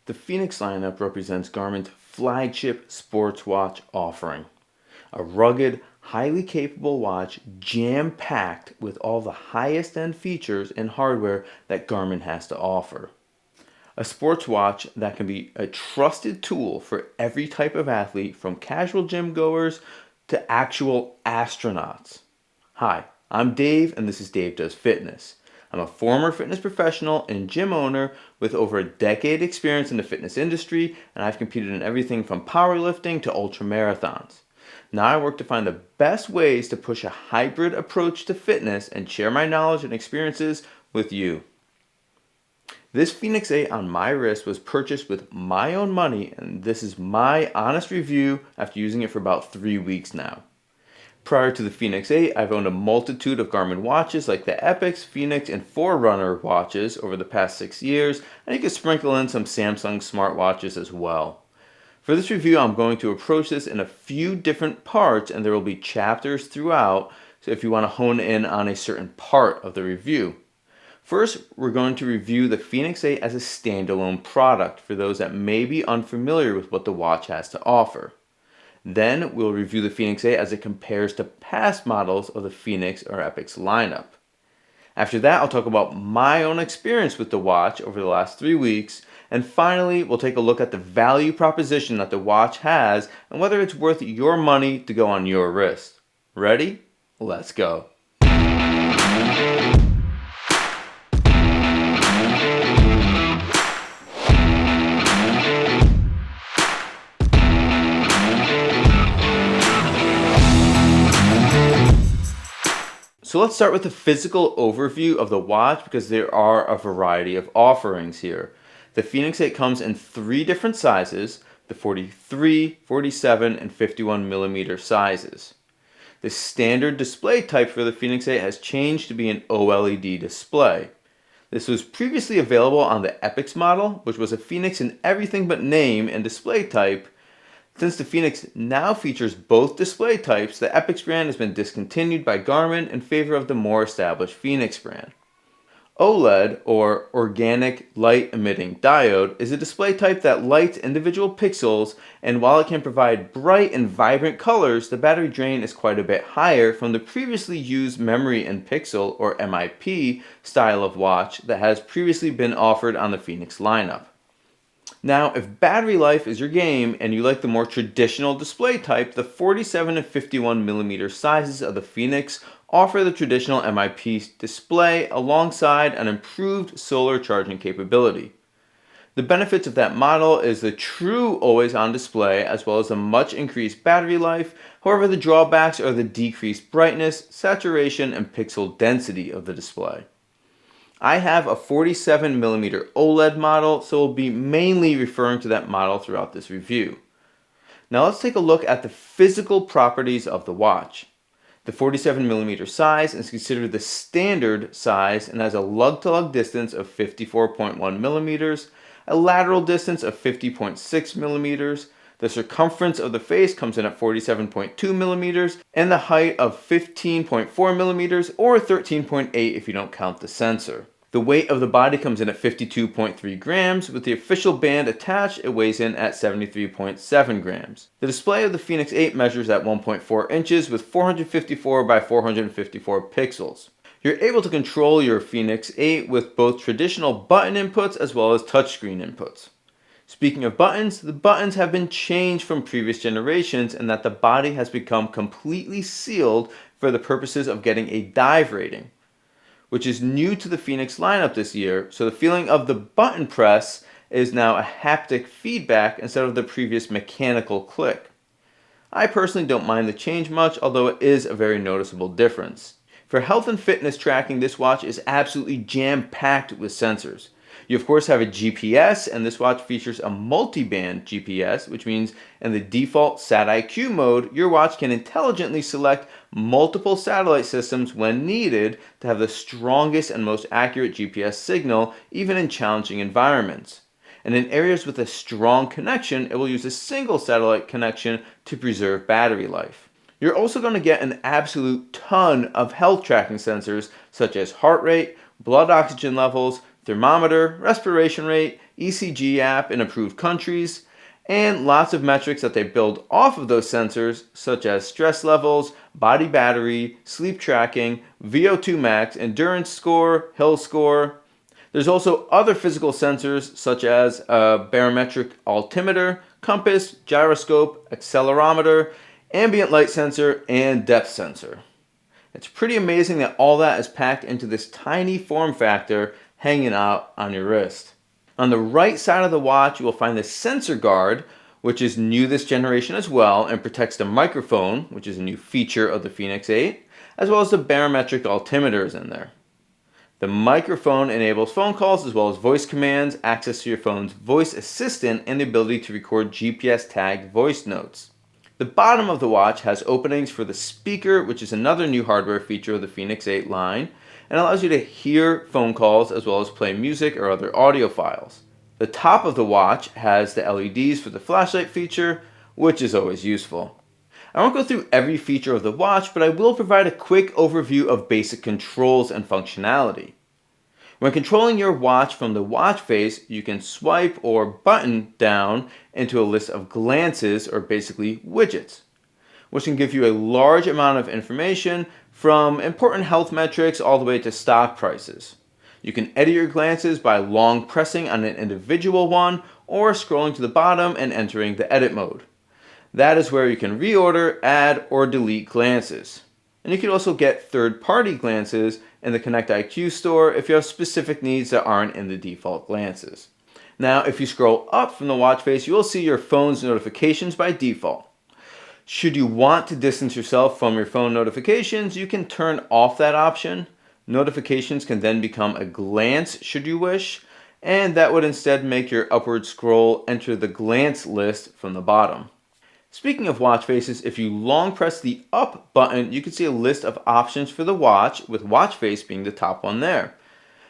The Fenix lineup represents Garmin's flagship sports watch offering. A rugged, highly capable watch jam-packed with all the highest end features and hardware that Garmin has to offer. A sports watch that can be a trusted tool for every type of athlete, from casual gym goers to actual astronauts. Hi, I'm Dave, and this is Dave Does Fitness. I'm a former fitness professional and gym owner with over a decade experience in the fitness industry, and I've competed in everything from powerlifting to ultra marathons. Now I work to find the best ways to push a hybrid approach to fitness and share my knowledge and experiences with you. This Fenix 8 on my wrist was purchased with my own money, and this is my honest review after using it for about 3 weeks now. Prior to the Fenix 8, I've owned a multitude of Garmin watches like the Epix, Fenix, and Forerunner watches over the past 6 years, and you can sprinkle in some Samsung smartwatches as well. For this review, I'm going to approach this in a few different parts, and there will be chapters throughout, so if you want to hone in on a certain part of the review. First, we're going to review the Fenix 8 as a standalone product for those that may be unfamiliar with what the watch has to offer. Then we'll review the Fenix 8 as it compares to past models of the Fenix or Epix lineup. After that, I'll talk about my own experience with the watch over the last 3 weeks, and finally, we'll take a look at the value proposition that the watch has and whether it's worth your money to go on your wrist. Ready? Let's go. So let's start with the physical overview of the watch because there are a variety of offerings here. The Fenix 8 comes in 3 different sizes, the 43, 47, and 51 millimeter sizes. The standard display type for the Fenix 8 has changed to be an OLED display. This was previously available on the Epix model, which was a Fenix in everything but name and display type. Since the Fenix now features both display types, the Epix brand has been discontinued by Garmin in favor of the more established Fenix brand. OLED, or Organic Light Emitting Diode, is a display type that lights individual pixels, and while it can provide bright and vibrant colors, the battery drain is quite a bit higher from the previously used memory in pixel, or MIP, style of watch that has previously been offered on the Fenix lineup. Now, if battery life is your game and you like the more traditional display type, the 47 and 51 millimeter sizes of the Fenix offer the traditional MIP display alongside an improved solar charging capability. The benefits of that model is the true always-on display as well as a much increased battery life. However, the drawbacks are the decreased brightness, saturation, and pixel density of the display. I have a 47mm OLED model, so we'll be mainly referring to that model throughout this review. Now let's take a look at the physical properties of the watch. The 47mm size is considered the standard size and has a lug-to-lug distance of 54.1 millimeters, a lateral distance of 50.6 millimeters, the circumference of the face comes in at 47.2 millimeters, and the height of 15.4 millimeters, or 13.8 if you don't count the sensor. The weight of the body comes in at 52.3 grams. With the official band attached, it weighs in at 73.7 grams. The display of the Fenix 8 measures at 1.4 inches with 454 by 454 pixels. You're able to control your Fenix 8 with both traditional button inputs as well as touchscreen inputs. Speaking of buttons, the buttons have been changed from previous generations in that the body has become completely sealed for the purposes of getting a dive rating, which is new to the Fenix lineup this year, so the feeling of the button press is now a haptic feedback instead of the previous mechanical click. I personally don't mind the change much, although it is a very noticeable difference. For health and fitness tracking, this watch is absolutely jam-packed with sensors. You of course have a GPS, and this watch features a multi-band GPS, which means in the default SatIQ mode, your watch can intelligently select multiple satellite systems when needed to have the strongest and most accurate GPS signal, even in challenging environments. And in areas with a strong connection, it will use a single satellite connection to preserve battery life. You're also going to get an absolute ton of health tracking sensors such as heart rate, blood oxygen levels, thermometer, respiration rate, ECG app in approved countries, and lots of metrics that they build off of those sensors, such as stress levels, body battery, sleep tracking, VO2 max, endurance score, hill score. There's also other physical sensors such as a barometric altimeter, compass, gyroscope, accelerometer, ambient light sensor, and depth sensor. It's pretty amazing that all that is packed into this tiny form factor hanging out on your wrist. On the right side of the watch, you will find the sensor guard, which is new this generation as well and protects the microphone, which is a new feature of the Fenix 8, as well as the barometric altimeter is in there. The microphone enables phone calls as well as voice commands, access to your phone's voice assistant, and the ability to record GPS tagged voice notes. The bottom of the watch has openings for the speaker, which is another new hardware feature of the Fenix 8 line, and allows you to hear phone calls as well as play music or other audio files. The top of the watch has the LEDs for the flashlight feature, which is always useful. I won't go through every feature of the watch, but I will provide a quick overview of basic controls and functionality. When controlling your watch from the watch face, you can swipe or button down into a list of glances, or basically widgets, which can give you a large amount of information from important health metrics all the way to stock prices. You can edit your glances by long pressing on an individual one or scrolling to the bottom and entering the edit mode. That is where you can reorder, add, or delete glances. And you can also get third-party glances in the Connect IQ store if you have specific needs that aren't in the default glances. Now, if you scroll up from the watch face, you will see your phone's notifications by default. Should you want to distance yourself from your phone notifications, you can turn off that option. Notifications can then become a glance should you wish, and that would instead make your upward scroll enter the glance list from the bottom. Speaking of watch faces, if you long press the up button, you can see a list of options for the watch, with watch face being the top one there.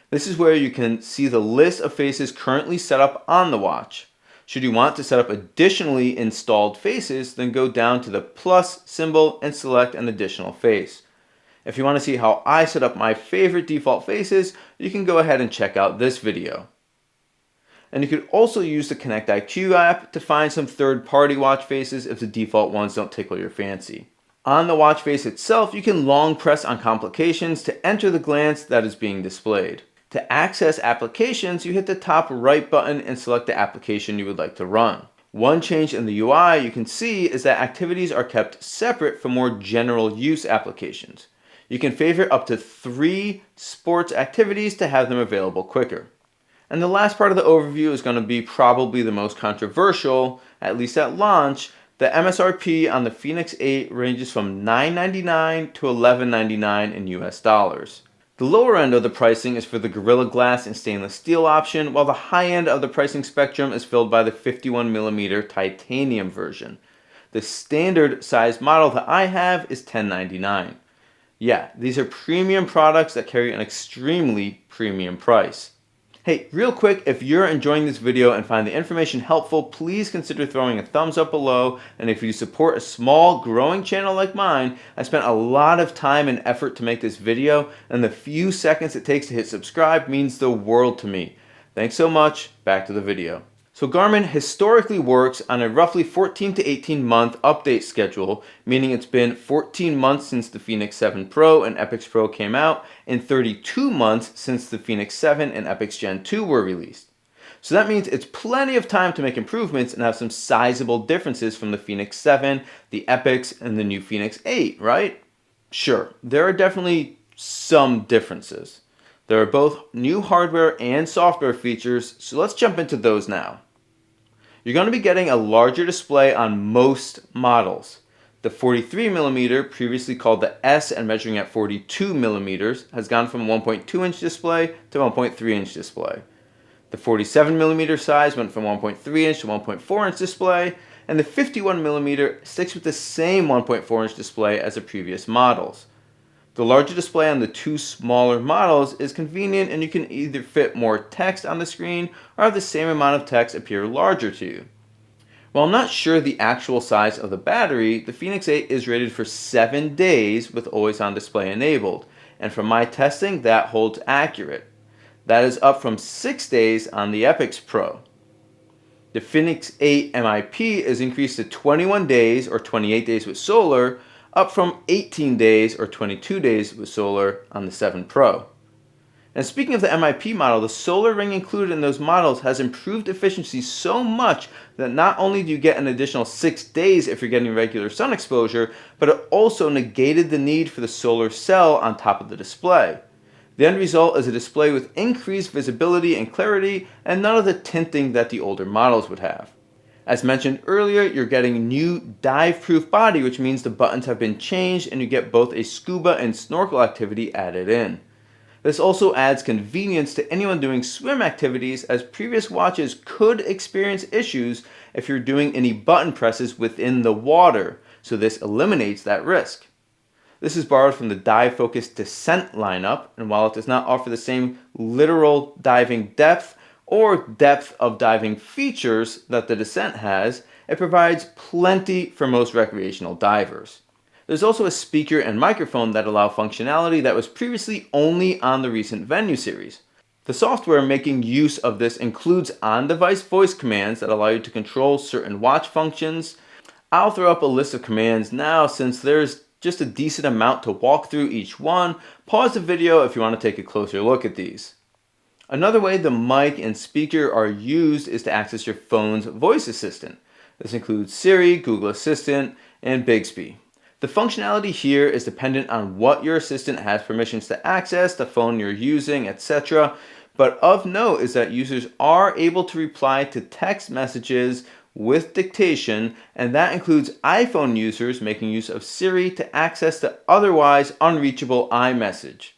This is where you can see the list of faces currently set up on the watch. Should you want to set up additionally installed faces, then go down to the plus symbol and select an additional face. If you want to see how I set up my favorite default faces, you can go ahead and check out this video. And you could also use the Connect IQ app to find some third-party watch faces if the default ones don't tickle your fancy. On the watch face itself, you can long press on complications to enter the glance that is being displayed. To access applications, you hit the top right button and select the application you would like to run. One change in the UI you can see is that activities are kept separate from more general use applications. You can favorite up to 3 sports activities to have them available quicker. And the last part of the overview is going to be probably the most controversial, at least at launch. The MSRP on the Fenix 8 ranges from $9.99 to $11.99 in US dollars. The lower end of the pricing is for the Gorilla Glass and stainless steel option, while the high end of the pricing spectrum is filled by the 51mm titanium version. The standard size model that I have is $10.99. Yeah, these are premium products that carry an extremely premium price. Hey, real quick, if you're enjoying this video and find the information helpful, please consider throwing a thumbs up below. And if you support a small, growing channel like mine, I spent a lot of time and effort to make this video, and the few seconds it takes to hit subscribe means the world to me. Thanks so much. Back to the video. So Garmin historically works on a roughly 14 to 18 month update schedule, meaning it's been 14 months since the Fenix 7 Pro and Epix Pro came out, and 32 months since the Fenix 7 and Epix Gen 2 were released. So that means it's plenty of time to make improvements and have some sizable differences from the Fenix 7, the Epix, and the new Fenix 8, right? Sure, there are definitely some differences. There are both new hardware and software features, so let's jump into those now. You're going to be getting a larger display on most models. The 43mm, previously called the S and measuring at 42mm, has gone from 1.2 inch display to 1.3 inch display. The 47mm size went from 1.3 inch to 1.4 inch display, and the 51mm sticks with the same 1.4 inch display as the previous models. The larger display on the 2 smaller models is convenient, and you can either fit more text on the screen or have the same amount of text appear larger to you. While I'm not sure the actual size of the battery, the Fenix 8 is rated for 7 days with always on display enabled, and from my testing that holds accurate. That is up from 6 days on the Epix Pro. The Fenix 8 MIP is increased to 21 days or 28 days with solar, up from 18 days or 22 days with solar on the 7 Pro. And speaking of the MIP model, the solar ring included in those models has improved efficiency so much that not only do you get an additional 6 days if you're getting regular sun exposure, but it also negated the need for the solar cell on top of the display. The end result is a display with increased visibility and clarity and none of the tinting that the older models would have. As mentioned earlier, you're getting new dive-proof body, which means the buttons have been changed and you get both a scuba and snorkel activity added in. This also adds convenience to anyone doing swim activities, as previous watches could experience issues if you're doing any button presses within the water, so this eliminates that risk. This is borrowed from the Dive Focus Descent lineup, and while it does not offer the same literal diving depth or depth of diving features that the Descent has, it provides plenty for most recreational divers. There's also a speaker and microphone that allow functionality that was previously only on the recent Venue series. The software making use of this includes on-device voice commands that allow you to control certain watch functions. I'll throw up a list of commands now since there's just a decent amount to walk through each one. Pause the video if you want to take a closer look at these. Another way the mic and speaker are used is to access your phone's voice assistant. This includes Siri, Google Assistant, and Bixby. The functionality here is dependent on what your assistant has permissions to access, the phone you're using, etc. But of note is that users are able to reply to text messages with dictation, and that includes iPhone users making use of Siri to access the otherwise unreachable iMessage.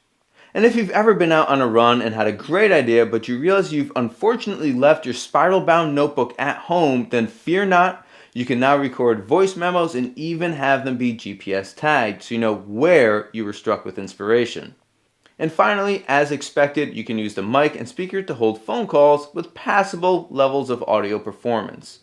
And if you've ever been out on a run and had a great idea, but you realize you've unfortunately left your spiral-bound notebook at home, then fear not. You can now record voice memos and even have them be GPS tagged so you know where you were struck with inspiration. And finally, as expected, you can use the mic and speaker to hold phone calls with passable levels of audio performance.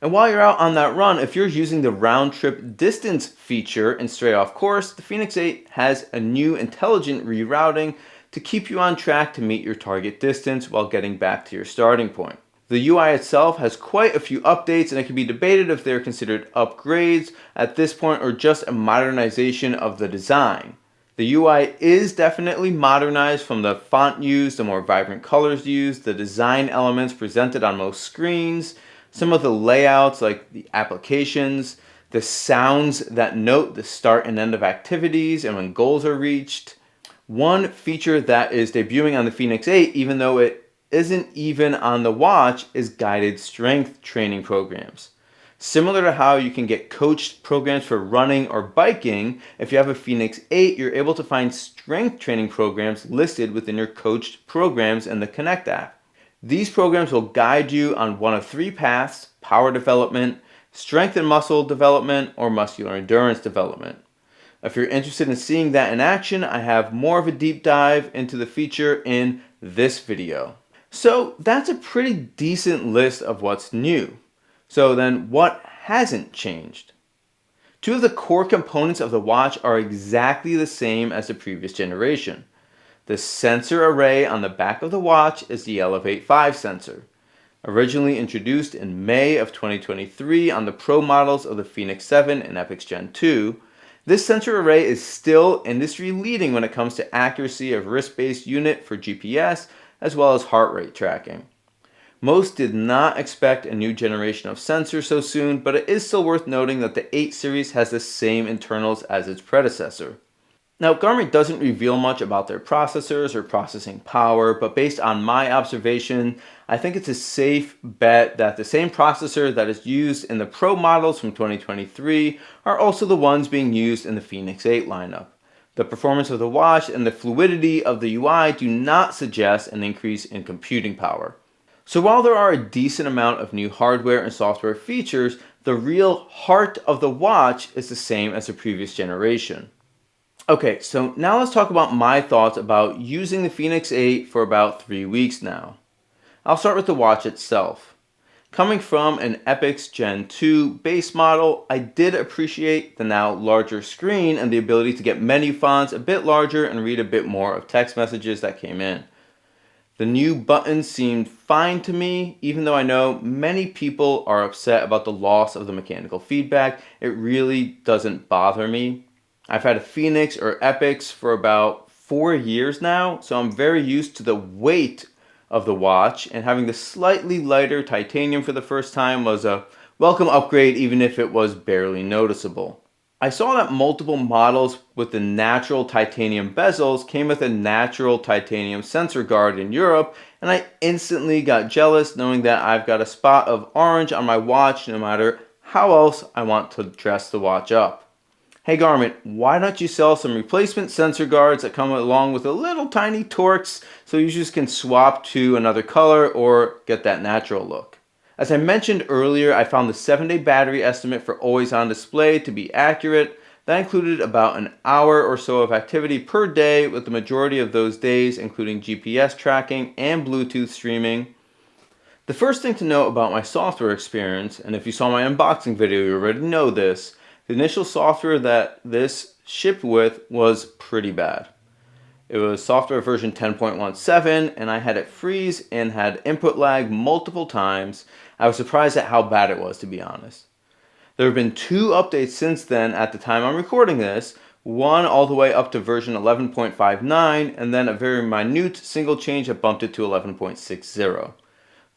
And while you're out on that run, if you're using the round trip distance feature and stray off course, the Fenix 8 has a new intelligent rerouting to keep you on track to meet your target distance while getting back to your starting point. The UI itself has quite a few updates, and it can be debated if they're considered upgrades at this point or just a modernization of the design. The UI is definitely modernized from the font used, the more vibrant colors used, the design elements presented on most screens, some of the layouts like the applications, the sounds that note the start and end of activities and when goals are reached. One feature that is debuting on the Fenix 8, even though it isn't even on the watch, is guided strength training programs. Similar to how you can get coached programs for running or biking, if you have a Fenix 8, you're able to find strength training programs listed within your coached programs in the Connect app. These programs will guide you on one of 3 paths: power development, strength and muscle development, or muscular endurance development. If you're interested in seeing that in action, I have more of a deep dive into the feature in this video. So that's a pretty decent list of what's new. So then what hasn't changed? 2 of the core components of the watch are exactly the same as the previous generation. The sensor array on the back of the watch is the Elevate 5 sensor. Originally introduced in May of 2023 on the Pro models of the Fenix 7 and Epix Gen 2, this sensor array is still industry leading when it comes to accuracy of wrist-based unit for GPS as well as heart rate tracking. Most did not expect a new generation of sensors so soon, but it is still worth noting that the 8 series has the same internals as its predecessor. Now, Garmin doesn't reveal much about their processors or processing power, but based on my observation, I think it's a safe bet that the same processor that is used in the Pro models from 2023 are also the ones being used in the Fenix 8 lineup. The performance of the watch and the fluidity of the UI do not suggest an increase in computing power. So while there are a decent amount of new hardware and software features, the real heart of the watch is the same as the previous generation. Okay, so now let's talk about my thoughts about using the Fenix 8 for about 3 weeks now. I'll start with the watch itself. Coming from an Epix Gen 2 base model, I did appreciate the now larger screen and the ability to get menu fonts a bit larger and read a bit more of text messages that came in. The new buttons seemed fine to me, even though I know many people are upset about the loss of the mechanical feedback. It really doesn't bother me. I've had a Fenix or Epix for about 4 years now, so I'm very used to the weight of the watch, and having the slightly lighter titanium for the first time was a welcome upgrade, even if it was barely noticeable. I saw that multiple models with the natural titanium bezels came with a natural titanium sensor guard in Europe, and I instantly got jealous knowing that I've got a spot of orange on my watch no matter how else I want to dress the watch up. Hey Garmin, why don't you sell some replacement sensor guards that come along with a little tiny Torx so you just can swap to another color or get that natural look? As I mentioned earlier, I found the 7-day battery estimate for always on display to be accurate. That included about an hour or so of activity per day, with the majority of those days including GPS tracking and Bluetooth streaming. The first thing to know about my software experience, and if you saw my unboxing video you already know this, the initial software that this shipped with was pretty bad. It was software version 10.17, and I had it freeze and had input lag multiple times. I was surprised at how bad it was, to be honest. There have been 2 updates since then at the time I'm recording this, one all the way up to version 11.59, and then a very minute single change that bumped it to 11.60.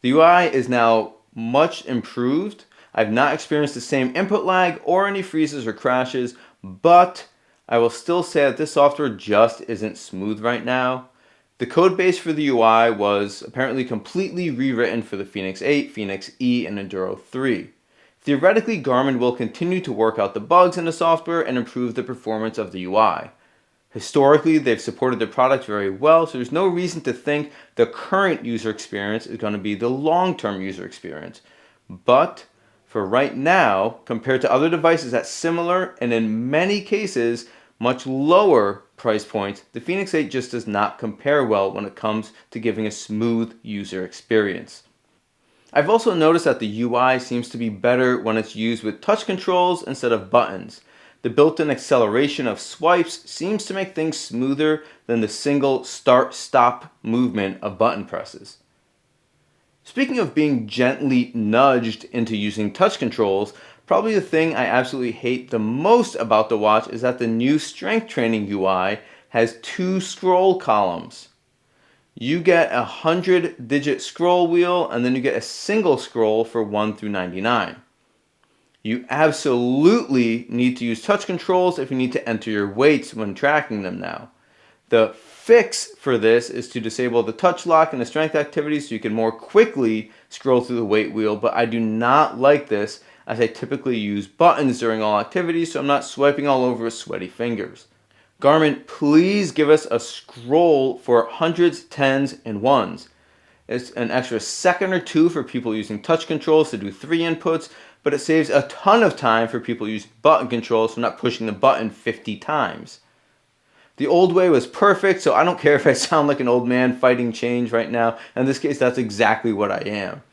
The UI is now much improved. I've not experienced the same input lag or any freezes or crashes, but I will still say that this software just isn't smooth right now. The code base for the UI was apparently completely rewritten for the Fenix 8, Fenix E, and Enduro 3. Theoretically, Garmin will continue to work out the bugs in the software and improve the performance of the UI. Historically, they've supported their product very well, so there's no reason to think the current user experience is going to be the long-term user experience. But for right now, compared to other devices at similar and in many cases much lower price points, the Fenix 8 just does not compare well when it comes to giving a smooth user experience. I've also noticed that the UI seems to be better when it's used with touch controls instead of buttons. The built-in acceleration of swipes seems to make things smoother than the single start-stop movement of button presses. Speaking of being gently nudged into using touch controls, probably the thing I absolutely hate the most about the watch is that the new strength training UI has 2 scroll columns. You get a 100-digit scroll wheel, and then you get a single scroll for 1 through 99. You absolutely need to use touch controls if you need to enter your weights when tracking them now. The fix for this is to disable the touch lock and the strength activities so you can more quickly scroll through the weight wheel, but I do not like this as I typically use buttons during all activities, so I'm not swiping all over with sweaty fingers. Garmin, please give us a scroll for hundreds, tens, and ones. It's an extra second or 2 for people using touch controls to do 3 inputs, but it saves a ton of time for people using button controls for not pushing the button 50 times. The old way was perfect, so I don't care if I sound like an old man fighting change right now. In this case, that's exactly what I am.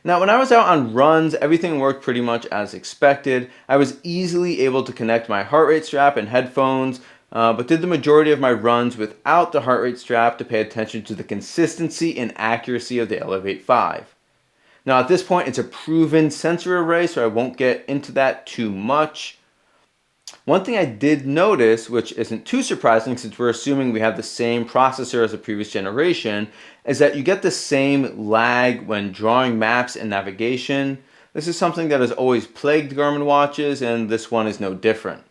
Now, when I was out on runs, everything worked pretty much as expected. I was easily able to connect my heart rate strap and headphones, but did the majority of my runs without the heart rate strap to pay attention to the consistency and accuracy of the Elevate 5. Now, at this point, it's a proven sensor array, so I won't get into that too much. One thing I did notice, which isn't too surprising since we're assuming we have the same processor as the previous generation, is that you get the same lag when drawing maps and navigation. This is something that has always plagued Garmin watches, and this one is no different.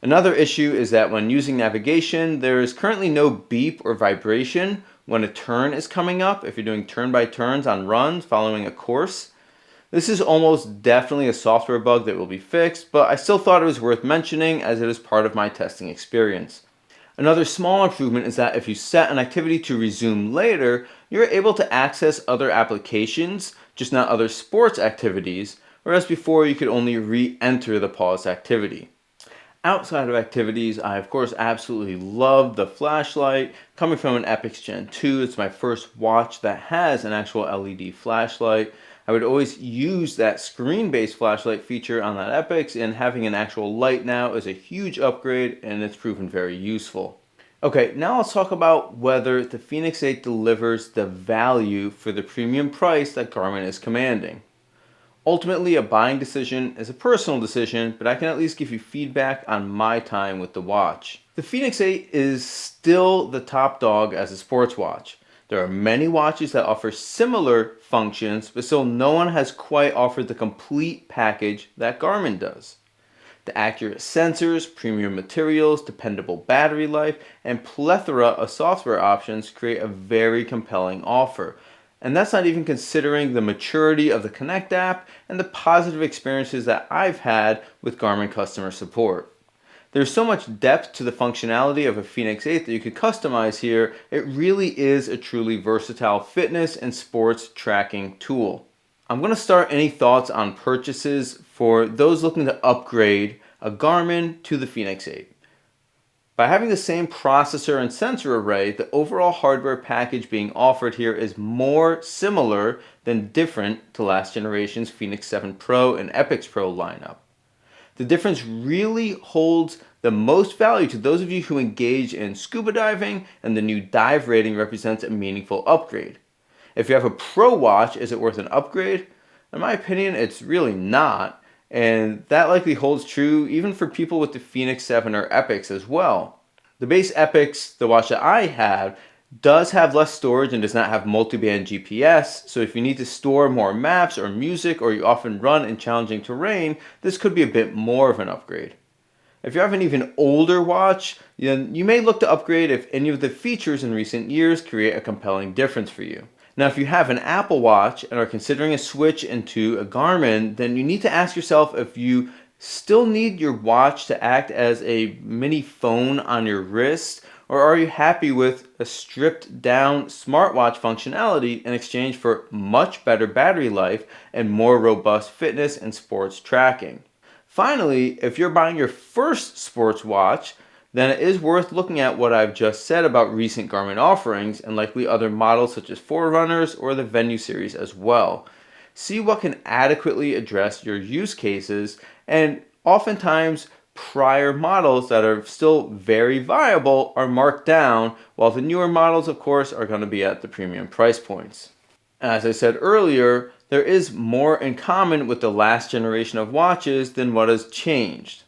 Another issue is that when using navigation, there is currently no beep or vibration when a turn is coming up if you're doing turn-by-turns on runs following a course. This is almost definitely a software bug that will be fixed, but I still thought it was worth mentioning as it is part of my testing experience. Another small improvement is that if you set an activity to resume later, you're able to access other applications, just not other sports activities, whereas before you could only re-enter the paused activity. Outside of activities, I of course absolutely love the flashlight. Coming from an Epix Gen 2, it's my first watch that has an actual LED flashlight. I would always use that screen-based flashlight feature on that Epix, and having an actual light now is a huge upgrade, and it's proven very useful. Okay, now let's talk about whether the Fenix 8 delivers the value for the premium price that Garmin is commanding. Ultimately, a buying decision is a personal decision, but I can at least give you feedback on my time with the watch. The Fenix 8 is still the top dog as a sports watch. There are many watches that offer similar functions, but still no one has quite offered the complete package that Garmin does. The accurate sensors, premium materials, dependable battery life, and plethora of software options create a very compelling offer. And that's not even considering the maturity of the Connect app and the positive experiences that I've had with Garmin customer support. There's so much depth to the functionality of a Fenix 8 that you could customize here. It really is a truly versatile fitness and sports tracking tool. I'm going to start any thoughts on purchases for those looking to upgrade a Garmin to the Fenix 8. By having the same processor and sensor array, the overall hardware package being offered here is more similar than different to last generation's Fenix 7 Pro and Epix Pro lineup. The difference really holds the most value to those of you who engage in scuba diving, and the new dive rating represents a meaningful upgrade. If you have a Pro watch, is it worth an upgrade? In my opinion, it's really not, and that likely holds true even for people with the Fenix 7 or Epix as well. The base Epix, the watch that I have, does have less storage and does not have multi-band GPS, so if you need to store more maps or music, or you often run in challenging terrain, this could be a bit more of an upgrade. If you have an even older watch, then you may look to upgrade if any of the features in recent years create a compelling difference for you. Now, if you have an Apple Watch and are considering a switch into a Garmin, then you need to ask yourself if you still need your watch to act as a mini phone on your wrist, or are you happy with a stripped down smartwatch functionality in exchange for much better battery life and more robust fitness and sports tracking? Finally, if you're buying your first sports watch, then it is worth looking at what I've just said about recent Garmin offerings and likely other models such as Forerunners or the Venue series as well. See what can adequately address your use cases, and oftentimes prior models that are still very viable are marked down, while the newer models, of course, are going to be at the premium price points. As I said earlier, there is more in common with the last generation of watches than what has changed.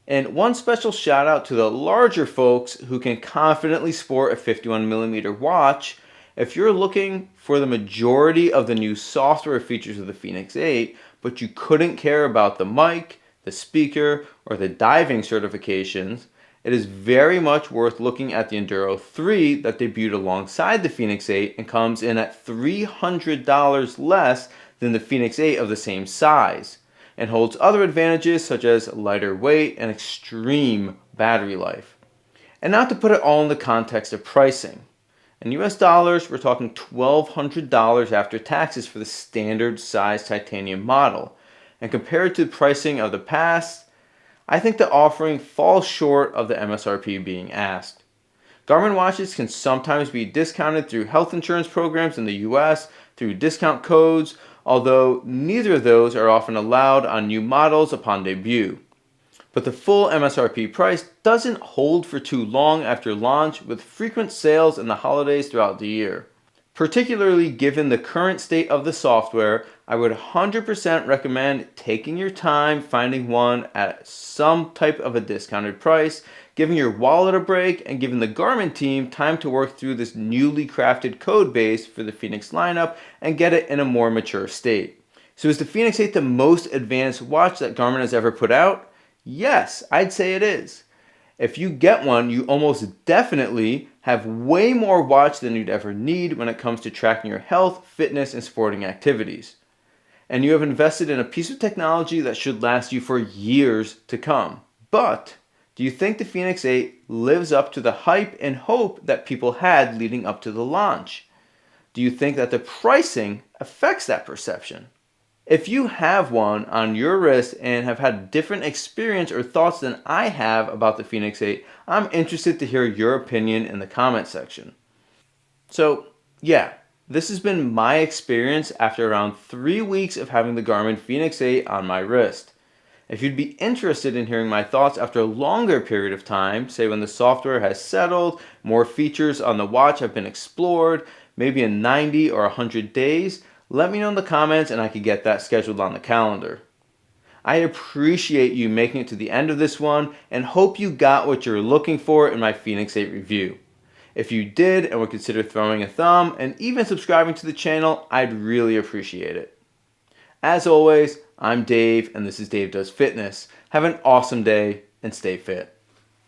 And one special shout out to the larger folks who can confidently sport a 51mm watch. If you're looking for the majority of the new software features of the Fenix 8, but you couldn't care about the mic, the speaker, or the diving certifications, it is very much worth looking at the Enduro 3 that debuted alongside the Fenix 8 and comes in at $300 less than the Fenix 8 of the same size, and holds other advantages such as lighter weight and extreme battery life. And not to put it all in the context of pricing. In US dollars, we're talking $1,200 after taxes for the standard size titanium model. And compared to the pricing of the past, I think the offering falls short of the MSRP being asked. Garmin watches can sometimes be discounted through health insurance programs in the US, through discount codes, although neither of those are often allowed on new models upon debut. But the full MSRP price doesn't hold for too long after launch, with frequent sales in the holidays throughout the year. Particularly given the current state of the software, I would 100% recommend taking your time finding one at some type of a discounted price, giving your wallet a break, and giving the Garmin team time to work through this newly crafted code base for the Fenix lineup and get it in a more mature state. So is the Fenix 8 the most advanced watch that Garmin has ever put out? Yes, I'd say it is. If you get one, you almost definitely have way more watch than you'd ever need when it comes to tracking your health, fitness, and sporting activities. And you have invested in a piece of technology that should last you for years to come. But do you think the Fenix 8 lives up to the hype and hope that people had leading up to the launch? Do you think that the pricing affects that perception? If you have one on your wrist and have had a different experience or thoughts than I have about the Fenix 8, I'm interested to hear your opinion in the comment section. So, yeah, this has been my experience after around 3 weeks of having the Garmin Fenix 8 on my wrist. If you'd be interested in hearing my thoughts after a longer period of time, say when the software has settled, more features on the watch have been explored, maybe in 90 or 100 days, let me know in the comments and I can get that scheduled on the calendar. I appreciate you making it to the end of this one and hope you got what you're looking for in my Fenix 8 review. If you did and would consider throwing a thumb and even subscribing to the channel, I'd really appreciate it. As always, I'm Dave and this is Dave Does Fitness. Have an awesome day and stay fit.